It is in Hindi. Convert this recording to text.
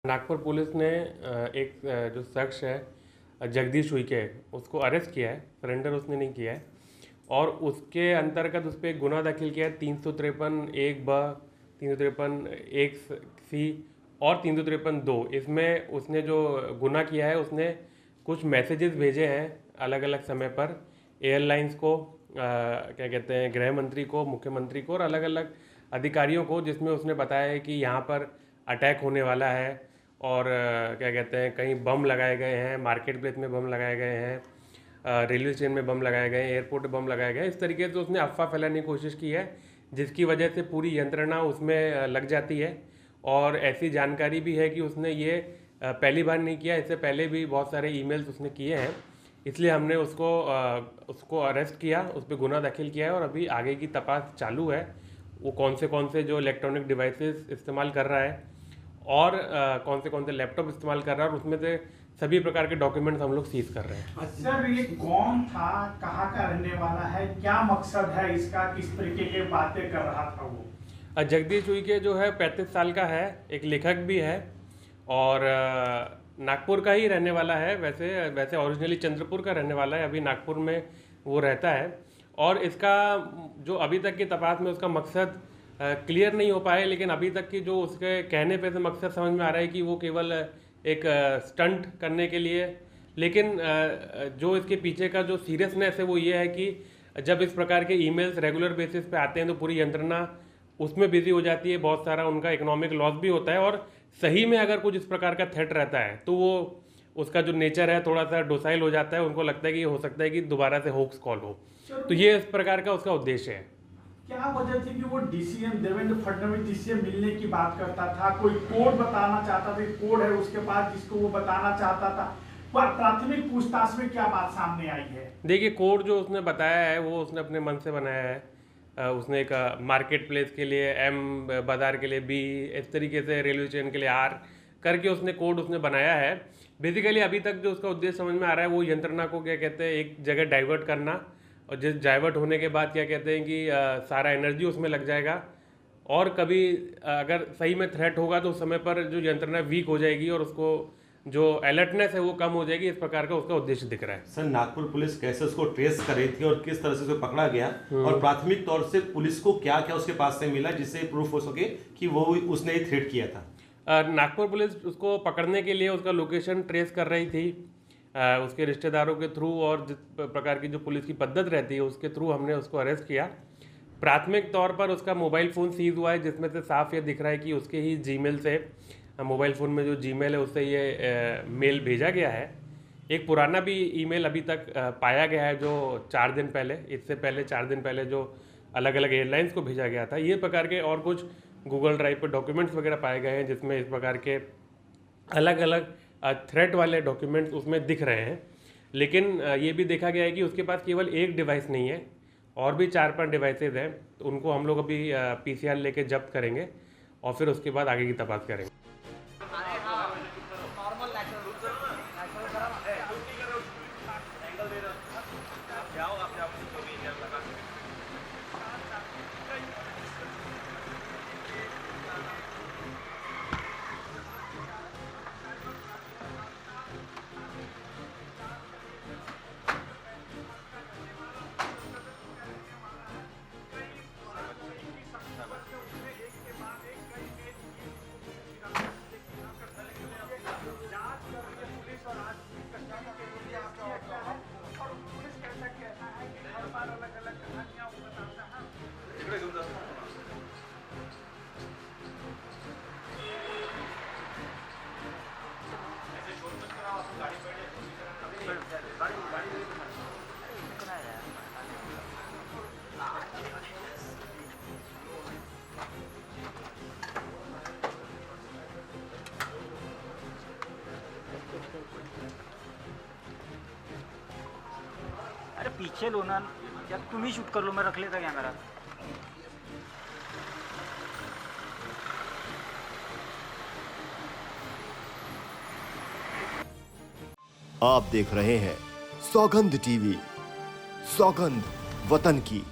नागपुर पुलिस ने एक जो शख्स है जगदीश उइके उसको अरेस्ट किया है। सरेंडर उसने नहीं किया है और उसके अंतर्गत उस पर एक गुना दाखिल किया है 353(1)(ब), 353(1)(c) और 353(2). इसमें उसने जो गुना किया है उसने कुछ मैसेजेस भेजे हैं अलग अलग समय पर एयरलाइंस को, क्या कहते हैं, गृह मंत्री को, मुख्यमंत्री को और अलग अलग अधिकारियों को, जिसमें उसने बताया है कि यहाँ पर अटैक होने वाला है और क्या कहते हैं, कहीं बम लगाए गए हैं, मार्केट प्लेस में बम लगाए गए हैं, रेलवे स्टेशन में बम लगाए गए हैं, एयरपोर्ट पे बम लगाए गए हैं। इस तरीके से उसने अफवाह फैलाने की कोशिश की है, जिसकी वजह से पूरी यंत्रणा उसमें लग जाती है। और ऐसी जानकारी भी है कि उसने ये पहली बार नहीं किया, इससे पहले भी बहुत सारे ईमेल्स उसने किए हैं। इसलिए हमने उसको अरेस्ट किया, उस पर गुना दाखिल किया है और अभी आगे की तपास चालू है। वो कौन से जो इलेक्ट्रॉनिक डिवाइसेस इस्तेमाल कर रहा है और कौन से लैपटॉप इस्तेमाल कर रहा है और उसमें से सभी प्रकार के डॉक्यूमेंट्स हम लोग सीज कर रहे हैं। सर, ये कौन था, कहाँ का रहने वाला है, क्या मकसद है इसका, किस तरीके की बातें कर रहा था वो? जगदीश उइके जो है 35 साल का है, एक लेखक भी है और नागपुर का ही रहने वाला है। वैसे ओरिजिनली चंद्रपुर का रहने वाला है, अभी नागपुर में वो रहता है। और इसका जो अभी तक की तपास में उसका मकसद क्लियर नहीं हो पाया, लेकिन अभी तक की जो उसके कहने पे से मकसद समझ में आ रहा है कि वो केवल एक स्टंट करने के लिए। लेकिन जो इसके पीछे का जो सीरियसनेस है वो ये है कि जब इस प्रकार के ईमेल्स रेगुलर बेसिस पे आते हैं तो पूरी यंत्रणा उसमें बिजी हो जाती है, बहुत सारा उनका इकोनॉमिक लॉस भी होता है। और सही में अगर कुछ इस प्रकार का थ्रेट रहता है तो वो उसका जो नेचर है थोड़ा सा डोसाइल हो जाता है। उनको लगता है कि हो सकता है कि दोबारा से होक्स कॉल हो, तो ये इस प्रकार का उसका उद्देश्य है। क्या वजह थी कि वो डीसीएम देवेंद्र फडणवीस डीसीएम मिलने की बात करता था, कोई कोड बताना चाहता था, कोड है उसके पास जिसको वो बताना चाहता था? प्राथमिक पूछताछ में क्या बात सामने आई है? देखिए, कोड जो उसने बताया है वो उसने अपने मन से बनाया है। उसने एक मार्केट प्लेस के लिए M, बाजार के लिए B, इस तरीके से रेलवे स्टेशन के लिए R करके उसने कोड बनाया है। बेसिकली अभी तक जो उसका उद्देश्य समझ में आ रहा है वो यंत्रणा को, क्या कहते हैं, एक जगह डाइवर्ट करना, और जिस डाइवर्ट होने के बाद क्या कहते हैं कि सारा एनर्जी उसमें लग जाएगा और कभी अगर सही में थ्रेट होगा तो उस समय पर जो यंत्रणा वीक हो जाएगी और उसको जो अलर्टनेस है वो कम हो जाएगी। इस प्रकार का उसका उद्देश्य दिख रहा है। सर, नागपुर पुलिस कैसे उसको ट्रेस कर रही थी और किस तरह से उसे पकड़ा गया, और प्राथमिक तौर से पुलिस को क्या क्या उसके पास से मिला जिससे प्रूफ हो सके कि वो उसने ही थ्रेट किया था? नागपुर पुलिस उसको पकड़ने के लिए उसका लोकेशन ट्रेस कर रही थी उसके रिश्तेदारों के थ्रू, और जिस प्रकार की जो पुलिस की पद्धत रहती है उसके थ्रू हमने उसको अरेस्ट किया। प्राथमिक तौर पर उसका मोबाइल फ़ोन सीज हुआ है, जिसमें से साफ ये दिख रहा है कि उसके ही जीमेल से, मोबाइल फ़ोन में जो जीमेल है उससे ये मेल भेजा गया है। एक पुराना भी ईमेल अभी तक पाया गया है जो 4 दिन पहले, इससे पहले 4 दिन पहले जो अलग अलग एयरलाइंस को भेजा गया था। ये प्रकार के और कुछ गूगल ड्राइव पर डॉक्यूमेंट्स वगैरह पाए गए हैं जिसमें इस प्रकार के अलग अलग थ्रेट वाले डॉक्यूमेंट्स उसमें दिख रहे हैं। लेकिन ये भी देखा गया है कि उसके पास केवल एक डिवाइस नहीं है, और भी 4-5 डिवाइसेज हैं। तो उनको हम लोग अभी PCR लेके जब्त करेंगे और फिर उसके बाद आगे की तपास करेंगे। अरे पीछे लो ना, या तुम ही शूट कर लो, मैं रख लेता कैमरा। आप देख रहे हैं सौगंध टीवी, सौगंध वतन की।